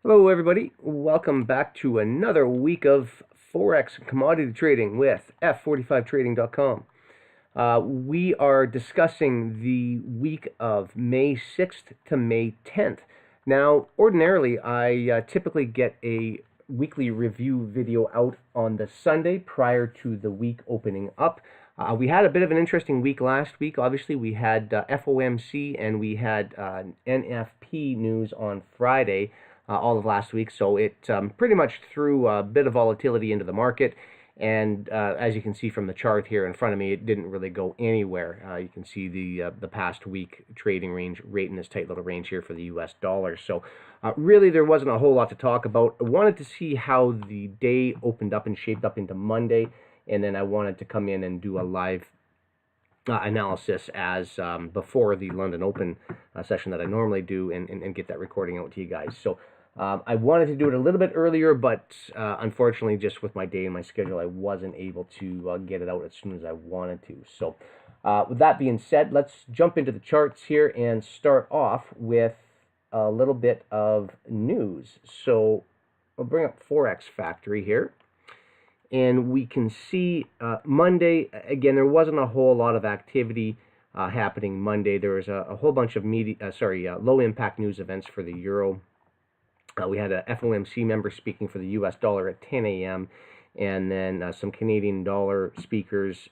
Hello everybody, welcome back to another week of Forex commodity trading with F45trading.com. We are discussing the week of May 6th to May 10th. Now, ordinarily, I typically get a weekly review video out on the Sunday prior to the week opening up. We had a bit of an interesting week last week. Obviously, we had FOMC and we had NFP news on Friday, all of last week. So it pretty much threw a bit of volatility into the market. And as you can see from the chart here in front of me, it didn't really go anywhere. You can see the past week trading range right in this tight little range here for the US dollar. So really there wasn't a whole lot to talk about. I wanted to see how the day opened up and shaped up into Monday. And then I wanted to come in and do a live analysis as before the London Open session that I normally do and get that recording out to you guys. So I wanted to do it a little bit earlier, but unfortunately, just with my day and my schedule, I wasn't able to get it out as soon as I wanted to. So with that being said, let's jump into the charts here and start off with a little bit of news. So I'll bring up Forex Factory here. And we can see Monday, again, there wasn't a whole lot of activity happening Monday. There was a whole bunch of low-impact news events for the euro. We had a FOMC member speaking for the US dollar at 10 a.m. and then some Canadian dollar speakers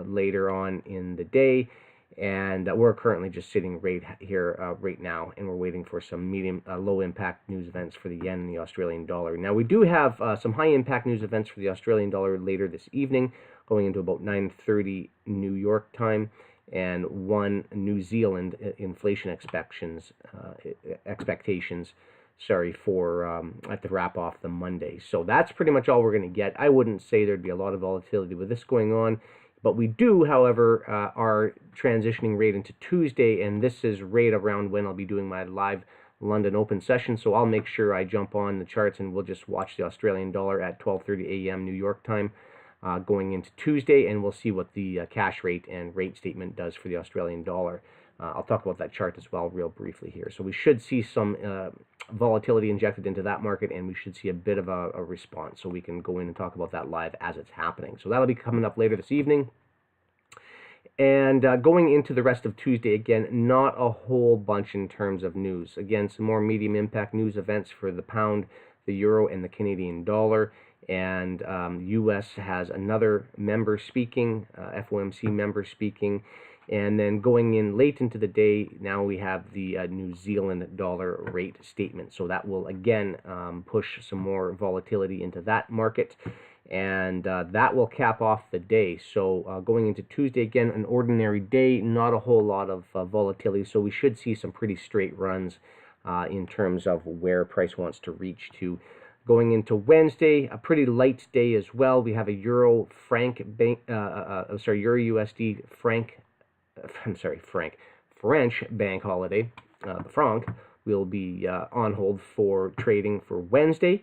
later on in the day. And we're currently just sitting right here right now, and we're waiting for some low-impact news events for the yen and the Australian dollar. Now, we do have some high-impact news events for the Australian dollar later this evening, going into about 9:30 New York time, and one New Zealand inflation expectations for at the wrap off the Monday. So that's pretty much all we're going to get. I wouldn't say there'd be a lot of volatility with this going on. But we do, however, are transitioning right into Tuesday, and this is right around when I'll be doing my live London Open session. So I'll make sure I jump on the charts, and we'll just watch the Australian dollar at 12:30 a.m. New York time going into Tuesday, and we'll see what the cash rate and rate statement does for the Australian dollar. I'll talk about that chart as well real briefly here. So we should see some volatility injected into that market, and we should see a bit of a response. So we can go in and talk about that live as it's happening. So that'll be coming up later this evening. And going into the rest of Tuesday, again, not a whole bunch in terms of news. Again, some more medium impact news events for the pound, the euro, and the Canadian dollar. And U.S. has another member speaking, FOMC member speaking. And then going in late into the day, now we have the New Zealand dollar rate statement. So that will, again, push some more volatility into that market. And that will cap off the day. So going into Tuesday, again, an ordinary day, not a whole lot of volatility. So we should see some pretty straight runs in terms of where price wants to reach to. Going into Wednesday, a pretty light day as well. We have a EurUsd French bank holiday. The franc will be on hold for trading for Wednesday.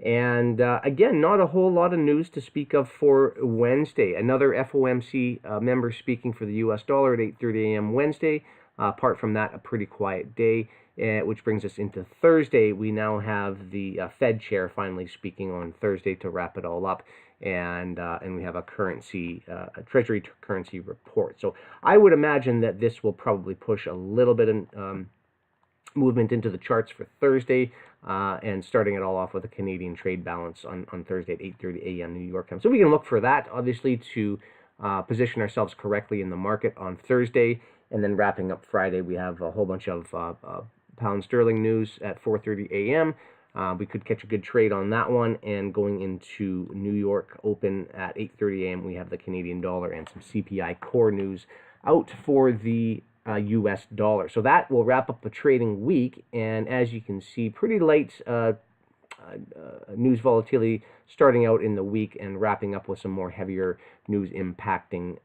And again, not a whole lot of news to speak of for Wednesday. Another FOMC member speaking for the US dollar at 8:30 a.m. Wednesday. Apart from that, a pretty quiet day, which brings us into Thursday. We now have the Fed chair finally speaking on Thursday to wrap it all up. And we have a Treasury currency report. So I would imagine that this will probably push a little bit of movement into the charts for Thursday, and starting it all off with a Canadian trade balance on Thursday at 8:30 a.m. New York time. So we can look for that, obviously, to position ourselves correctly in the market on Thursday. And then wrapping up Friday, we have a whole bunch of pound sterling news at 4:30 a.m. We could catch a good trade on that one. And going into New York Open at 8:30 a.m., we have the Canadian dollar and some CPI core news out for the US dollar. So that will wrap up the trading week. And as you can see, pretty light news volatility starting out in the week and wrapping up with some more heavier news impacting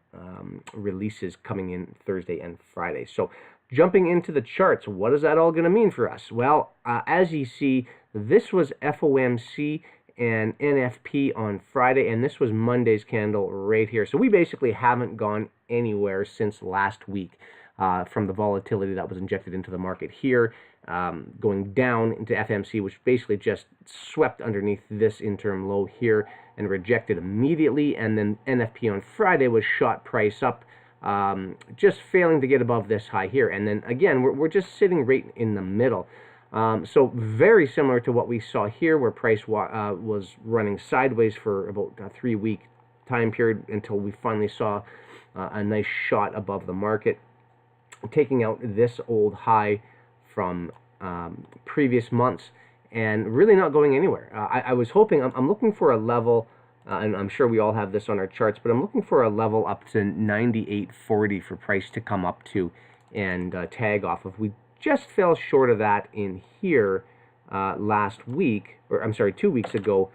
releases coming in Thursday and Friday. So jumping into the charts, what is that all going to mean for us? Well, as you see, this was FOMC and NFP on Friday, and this was Monday's candle right here. So we basically haven't gone anywhere since last week from the volatility that was injected into the market here going down into FMC, which basically just swept underneath this interim low here and rejected immediately. And then NFP on Friday was shot price up, just failing to get above this high here. And then again, we're just sitting right in the middle. So very similar to what we saw here, where price was running sideways for about a 3-week time period until we finally saw a nice shot above the market, taking out this old high from previous months and really not going anywhere. I was hoping, I'm looking for a level, and I'm sure we all have this on our charts, but I'm looking for a level up to 98.40 for price to come up to and tag off. If we just fell short of that in here last week, or I'm sorry, 2 weeks ago,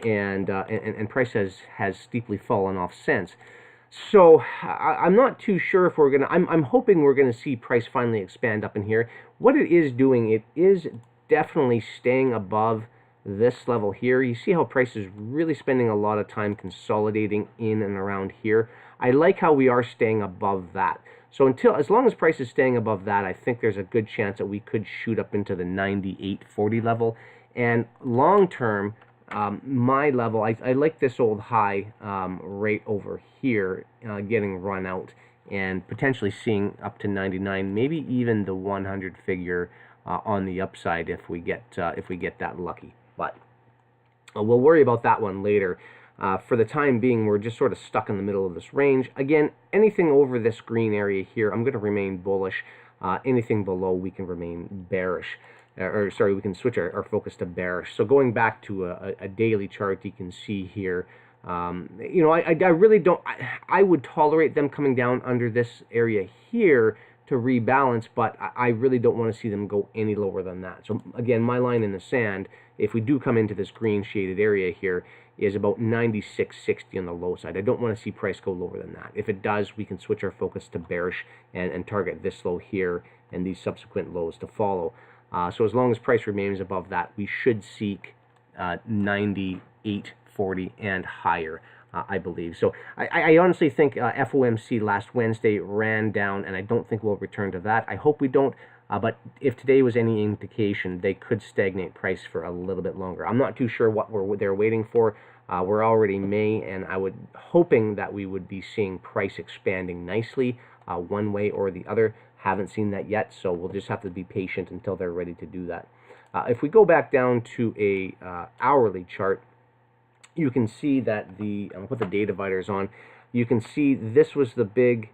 and price has steeply fallen off since. So I'm not too sure if we're gonna. I'm hoping we're gonna see price finally expand up in here. What it is doing, it is definitely staying above this level here. You see how price is really spending a lot of time consolidating in and around here. I like how we are staying above that. So as long as price is staying above that, I think there's a good chance that we could shoot up into the 98.40 level. And long term, my level, I like this old high right over here getting run out and potentially seeing up to 99, maybe even the 100 figure on the upside if we get that lucky. But we'll worry about that one later. For the time being, we're just sort of stuck in the middle of this range. Again, anything over this green area here, I'm going to remain bullish. Anything below, we can remain bearish. Or sorry, we can switch our focus to bearish. So going back to a daily chart, you can see here, you know, I really don't, I would tolerate them coming down under this area here to rebalance, but I really don't want to see them go any lower than that. So again, my line in the sand, if we do come into this green shaded area here, is about 96.60 on the low side. I don't want to see price go lower than that. If it does, we can switch our focus to bearish and target this low here and these subsequent lows to follow. So as long as price remains above that, we should seek 98.40 and higher, I believe. So I honestly think FOMC last Wednesday ran down, and I don't think we'll return to that. I hope we don't. But if today was any indication, they could stagnate price for a little bit longer. I'm not too sure what they're waiting for. We're already May, and I would hoping that we would be seeing price expanding nicely one way or the other. Haven't seen that yet, so we'll just have to be patient until they're ready to do that. If we go back down to a hourly chart, you can see that I'll put the day dividers on. You can see this was the big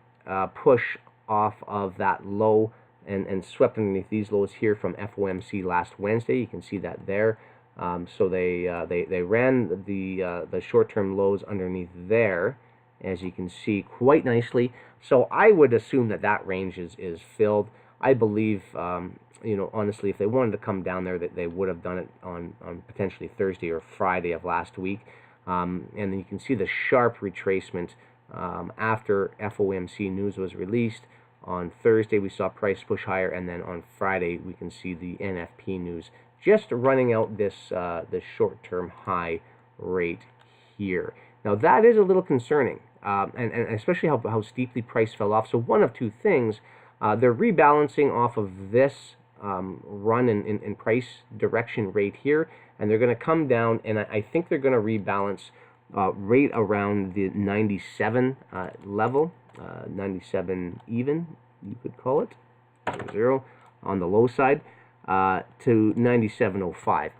push off of that low and swept underneath these lows here from FOMC last Wednesday. You can see that there. So they ran the short-term lows underneath there, as you can see, quite nicely. So I would assume that that range is filled. I believe, you know, honestly, if they wanted to come down there, that they would have done it on potentially Thursday or Friday of last week. And then you can see the sharp retracement after FOMC news was released. On Thursday, we saw price push higher, and then on Friday, we can see the NFP news just running out this short-term high rate here. Now, that is a little concerning, and especially how steeply price fell off. So one of two things, they're rebalancing off of this run in price direction right here, and they're going to come down, and I think they're going to rebalance right around the 97 level, 97 even, you could call it, 0 on the low side, to 97.05.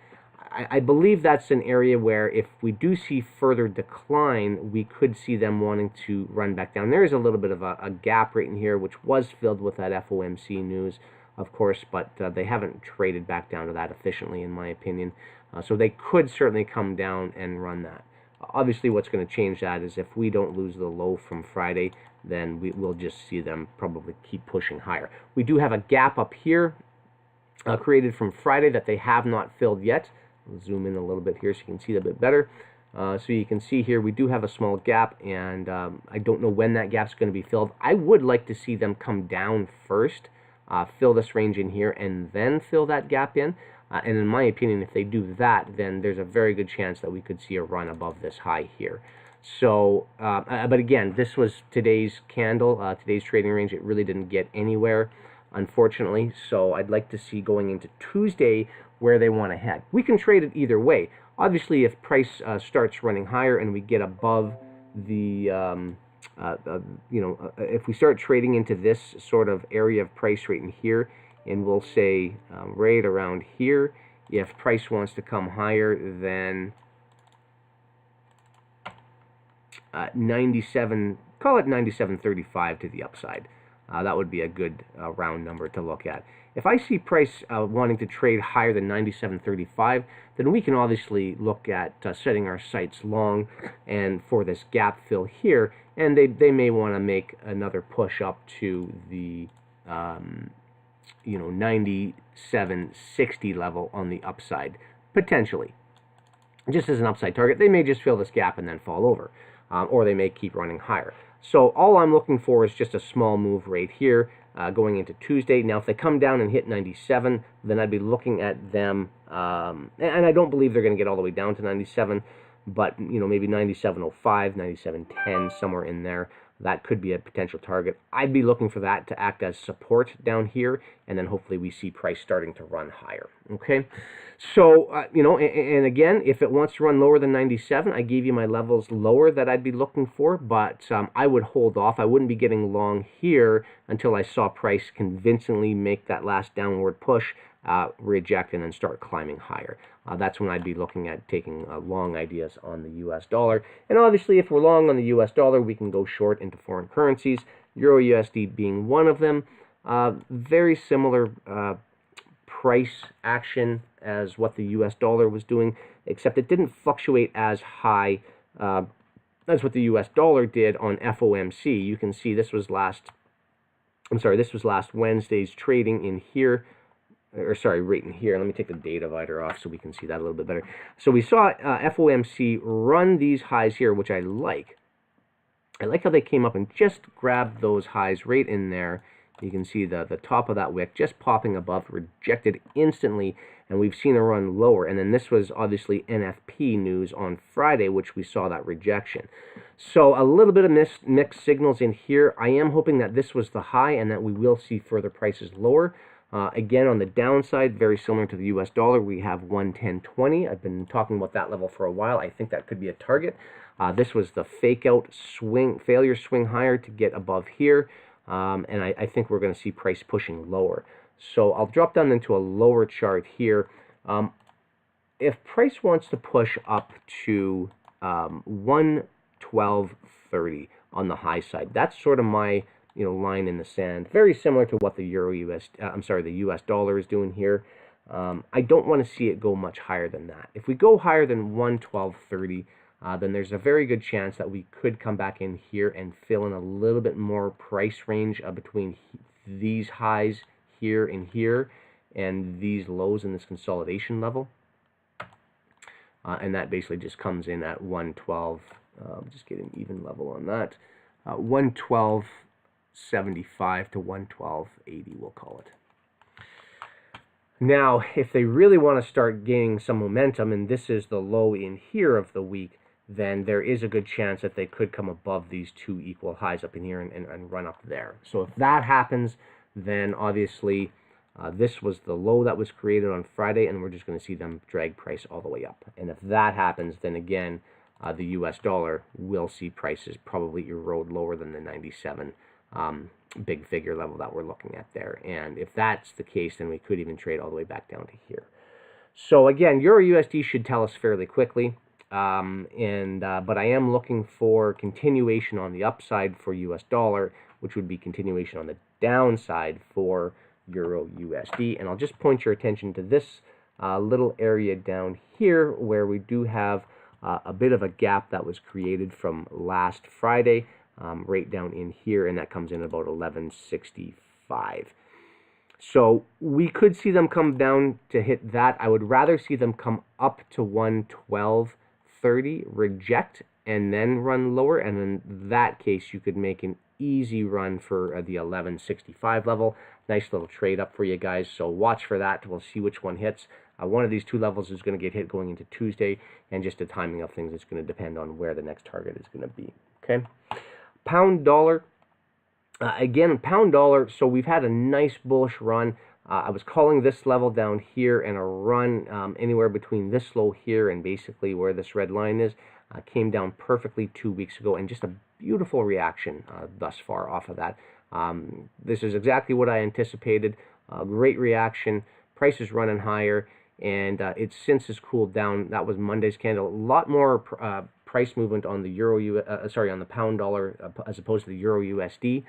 I believe that's an area where if we do see further decline, we could see them wanting to run back down. There is a little bit of a gap right in here, which was filled with that FOMC news, of course, but they haven't traded back down to that efficiently, in my opinion. So they could certainly come down and run that. Obviously, what's going to change that is if we don't lose the low from Friday, then we'll just see them probably keep pushing higher. We do have a gap up here created from Friday that they have not filled yet. I'll zoom in a little bit here so you can see that a bit better. So you can see here we do have a small gap, and I don't know when that gap's going to be filled. I would like to see them come down first, fill this range in here, and then fill that gap in. And in my opinion, if they do that, then there's a very good chance that we could see a run above this high here. So, but again, this was today's candle, today's trading range. It really didn't get anywhere. unfortunately. So I'd like to see going into Tuesday where they want to head. We can trade it either way. Obviously, if price starts running higher and we get above the, if we start trading into this sort of area of price right in here, and we'll say right around here, if price wants to come higher than 97, call it 97.35 to the upside. That would be a good round number to look at. If I see price wanting to trade higher than 97.35, then we can obviously look at setting our sights long and for this gap fill here, and they may want to make another push up to the 97.60 level on the upside, potentially. Just as an upside target, they may just fill this gap and then fall over, or they may keep running higher. So all I'm looking for is just a small move right here going into Tuesday. Now, if they come down and hit 97, then I'd be looking at them, and I don't believe they're going to get all the way down to 97, but maybe 97.05, 97.10, somewhere in there. That could be a potential target. I'd be looking for that to act as support down here, and then hopefully we see price starting to run higher. Okay, so and again, if it wants to run lower than 97, I gave you my levels lower that I'd be looking for, but I would hold off. I wouldn't be getting long here until I saw price convincingly make that last downward push, reject, and then start climbing higher. That's when I'd be looking at taking long ideas on the US dollar. And obviously, if we're long on the US dollar, we can go short into foreign currencies, EurUsd being one of them. Very similar price action as what the US dollar was doing, except it didn't fluctuate as high as what the US dollar did on FOMC. You can see this was last Wednesday's trading in here. Or sorry, right in here. Let me take the data divider off so we can see that a little bit better. So we saw FOMC run these highs here, which I like. I like how they came up and just grabbed those highs right in there. You can see the top of that wick just popping above, rejected instantly, and we've seen a run lower. And then this was obviously NFP news on Friday, which we saw that rejection. So a little bit of mixed signals in here. I am hoping that this was the high and that we will see further prices lower. Again, on the downside, very similar to the US dollar, we have 110.20. I've been talking about that level for a while. I think that could be a target. This was the fake out swing, failure swing higher to get above here. And I think we're going to see price pushing lower. So I'll drop down into a lower chart here. If price wants to push up to 112.30 on the high side, that's sort of my line in the sand, very similar to what the the US dollar is doing here. I don't want to see it go much higher than that. If we go higher than 112.30, then there's a very good chance that we could come back in here and fill in a little bit more price range between these highs here and here and these lows in this consolidation level. And that basically just comes in at 112. Just get an even level on that. 112.75 to 112.80, we'll call it. Now, if they really want to start gaining some momentum, and this is the low in here of the week, then there is a good chance that they could come above these two equal highs up in here and run up there. So if that happens, then obviously this was the low that was created on Friday, and we're just going to see them drag price all the way up. And if that happens, then again, the US dollar will see prices probably erode lower than the 97 big figure level that we're looking at there. And if that's the case, then we could even trade all the way back down to here. So again, EurUsd should tell us fairly quickly. But I am looking for continuation on the upside for US dollar, which would be continuation on the downside for EurUsD. And I'll just point your attention to this little area down here where we do have a bit of a gap that was created from last Friday, right down in here, and that comes in about 11.65. So we could see them come down to hit that. I would rather see them come up to 112.30, reject, and then run lower. And in that case, you could make an easy run for the 11.65 level. Nice little trade up for you guys. So watch for that. We'll see which one hits. One of these two levels is going to get hit going into Tuesday, and just the timing of things is going to depend on where the next target is going to be. Okay. Pound dollar. Again, pound dollar, so we've had a nice bullish run. I was calling this level down here and a run anywhere between this low here and basically where this red line is. Came down perfectly 2 weeks ago, and just a beautiful reaction thus far off of that. This is exactly what I anticipated. Great reaction. Price is running higher, and it since has cooled down. That was Monday's candle. A lot more price movement on the on the pound dollar as opposed to the EurUsd.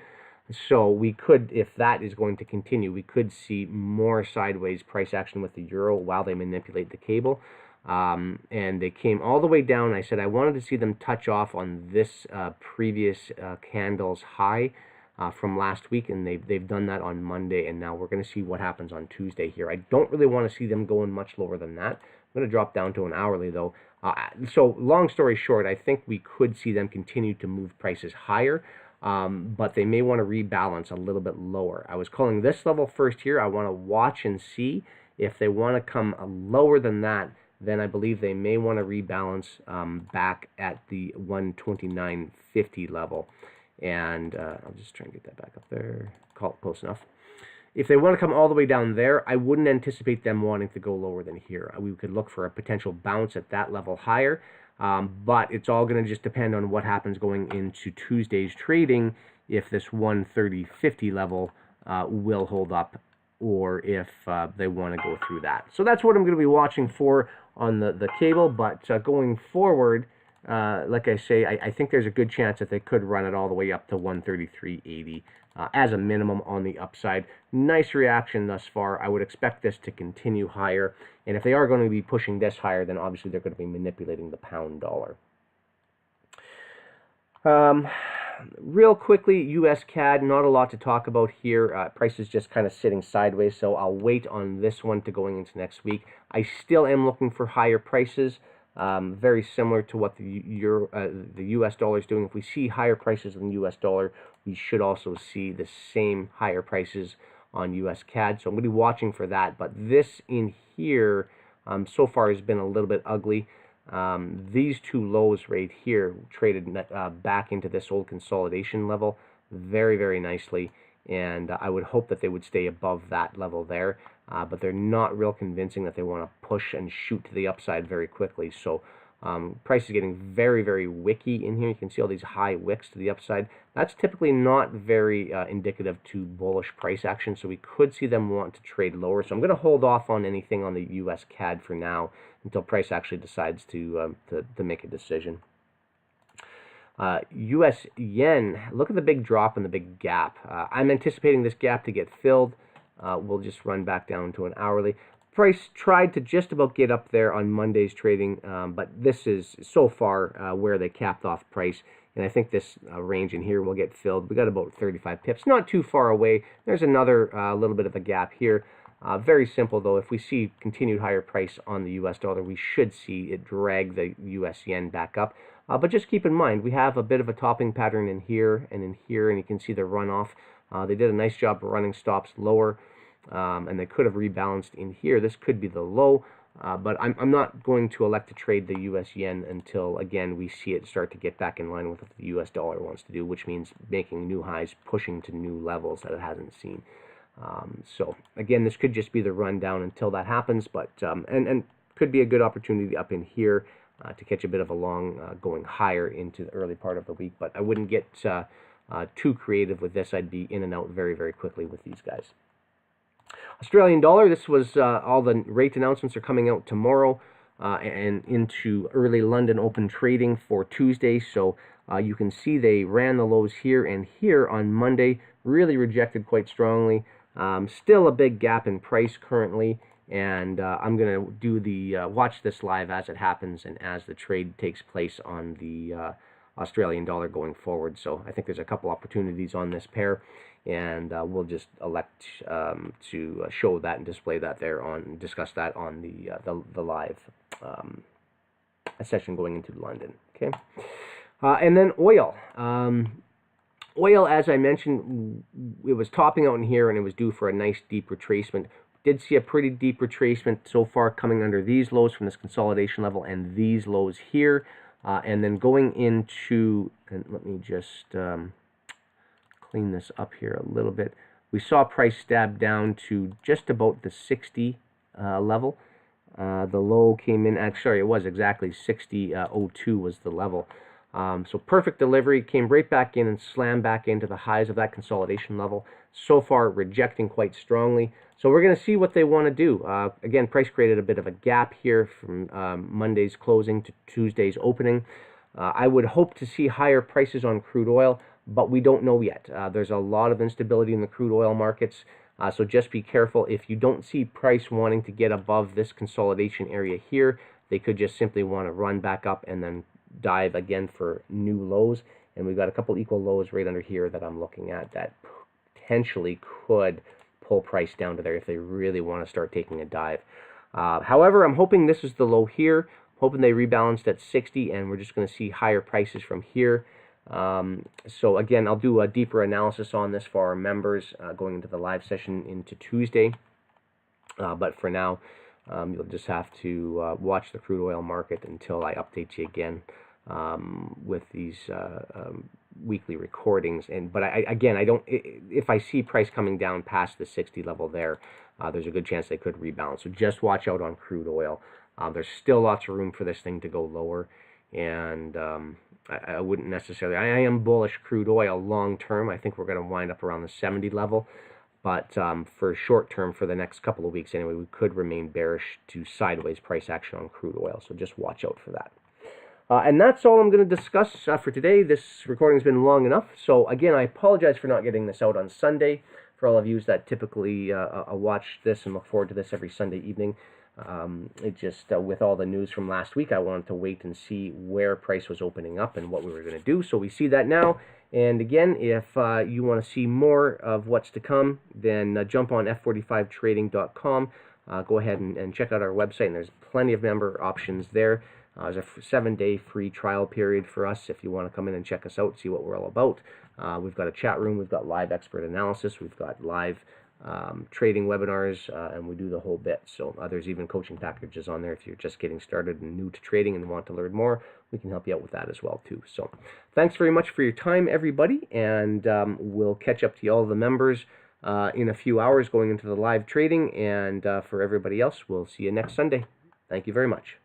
So we could, if that is going to continue, we could see more sideways price action with the euro while they manipulate the cable. And they came all the way down. I said I wanted to see them touch off on this previous candle's high from last week, and they've done that on Monday, and now we're going to see what happens on Tuesday here. I don't really want to see them going much lower than that. I'm going to drop down to an hourly, though. So long story short, I think we could see them continue to move prices higher, but they may want to rebalance a little bit lower. I was calling this level first here. I want to watch and see if they want to come lower than that. Then I believe they may want to rebalance back at the 129.50 level. And I'll just try and get that back up there. Call it close enough. If they want to come all the way down there, I wouldn't anticipate them wanting to go lower than here. We could look for a potential bounce at that level higher. But it's all going to just depend on what happens going into Tuesday's trading, if this 130.50 level will hold up, or if they want to go through that. So that's what I'm going to be watching for on the cable. But going forward, like I say, I think there's a good chance that they could run it all the way up to 133.80 as a minimum on the upside. Nice reaction thus far. I would expect this to continue higher. And if they are going to be pushing this higher, then obviously they're going to be manipulating the pound dollar. Real quickly, US CAD, not a lot to talk about here. Price is just kind of sitting sideways, so I'll wait on this one to going into next week. I still am looking for higher prices, very similar to what the US dollar is doing. If we see higher prices in the US dollar, we should also see the same higher prices on US CAD. So I'm going to be watching for that. But this in here so far has been a little bit ugly. These two lows right here traded back into this old consolidation level very, very nicely, and I would hope that they would stay above that level there, but they're not real convincing that they want to push and shoot to the upside very quickly. So price is getting very, very wicky in here. You can see all these high wicks to the upside. That's typically not very indicative to bullish price action, so we could see them want to trade lower. So I'm going to hold off on anything on the US CAD for now until price actually decides to make a decision. US yen, look at the big drop and the big gap. I'm anticipating this gap to get filled. We'll just run back down to an hourly. Price tried to just about get up there on Monday's trading, but this is so far where they capped off price, and I think this range in here will get filled. We got about 35 pips, not too far away. There's another little bit of a gap here. Very simple, though. If we see continued higher price on the US dollar, we should see it drag the US yen back up. But just keep in mind, we have a bit of a topping pattern in here, and you can see the runoff. They did a nice job of running stops lower, and they could have rebalanced in here. This could be the low, but I'm not going to elect to trade the US yen until, again, we see it start to get back in line with what the US dollar wants to do, which means making new highs, pushing to new levels that it hasn't seen. So again, this could just be the rundown until that happens, but and could be a good opportunity up in here to catch a bit of a long going higher into the early part of the week. But I wouldn't get too creative with this. I'd be in and out very, very quickly with these guys. Australian dollar, this was all the rate announcements are coming out tomorrow and into early London open trading for Tuesday. So you can see they ran the lows here and here on Monday, really rejected quite strongly. Still a big gap in price currently, and I'm going to do the watch this live as it happens and as the trade takes place on the Australian dollar going forward. So I think there's a couple opportunities on this pair, and we'll just elect to show that and display that there on, discuss that on the live session going into London. Okay, and then oil. Oil, as I mentioned, it was topping out in here, and it was due for a nice deep retracement. Did see a pretty deep retracement so far coming under these lows from this consolidation level and these lows here. And then going into, and let me just clean this up here a little bit. We saw price stab down to just about the 60 level. The low came in, sorry, it was exactly 60.02 was the level. So perfect delivery, came right back in and slammed back into the highs of that consolidation level. So far, rejecting quite strongly. So we're going to see what they want to do. Again, price created a bit of a gap here from Monday's closing to Tuesday's opening. I would hope to see higher prices on crude oil, but we don't know yet. There's a lot of instability in the crude oil markets. So just be careful. If you don't see price wanting to get above this consolidation area here, they could just simply want to run back up and then dive again for new lows. And we've got a couple equal lows right under here that I'm looking at that potentially could pull price down to there if they really want to start taking a dive. However, I'm hoping this is the low here. Hoping they rebalanced at 60, and we're just going to see higher prices from here. So again, I'll do a deeper analysis on this for our members going into the live session into Tuesday. But for now, you'll just have to watch the crude oil market until I update you again with these weekly recordings. But again, I don't. If I see price coming down past the 60 level there, there's a good chance they could rebalance. So just watch out on crude oil. There's still lots of room for this thing to go lower, and I wouldn't necessarily. I am bullish crude oil long term. I think we're going to wind up around the 70 level, but for short term, for the next couple of weeks anyway, we could remain bearish to sideways price action on crude oil. So just watch out for that. And that's all I'm going to discuss for today. This recording's been long enough. So again, I apologize for not getting this out on Sunday. For all of you that typically watch this and look forward to this every Sunday evening. It just, with all the news from last week, I wanted to wait and see where price was opening up and what we were going to do. So we see that now. And again, if you want to see more of what's to come, then jump on f45trading.com. Go ahead and check out our website, and there's plenty of member options there. There's a 7-day free trial period for us if you want to come in and check us out, see what we're all about. We've got a chat room, we've got live expert analysis, we've got live trading webinars, and we do the whole bit. So there's even coaching packages on there if you're just getting started and new to trading and want to learn more. We can help you out with that as well too. So thanks very much for your time, everybody, and we'll catch up to all the members in a few hours going into the live trading, and for everybody else, we'll see you next Sunday. Thank you very much.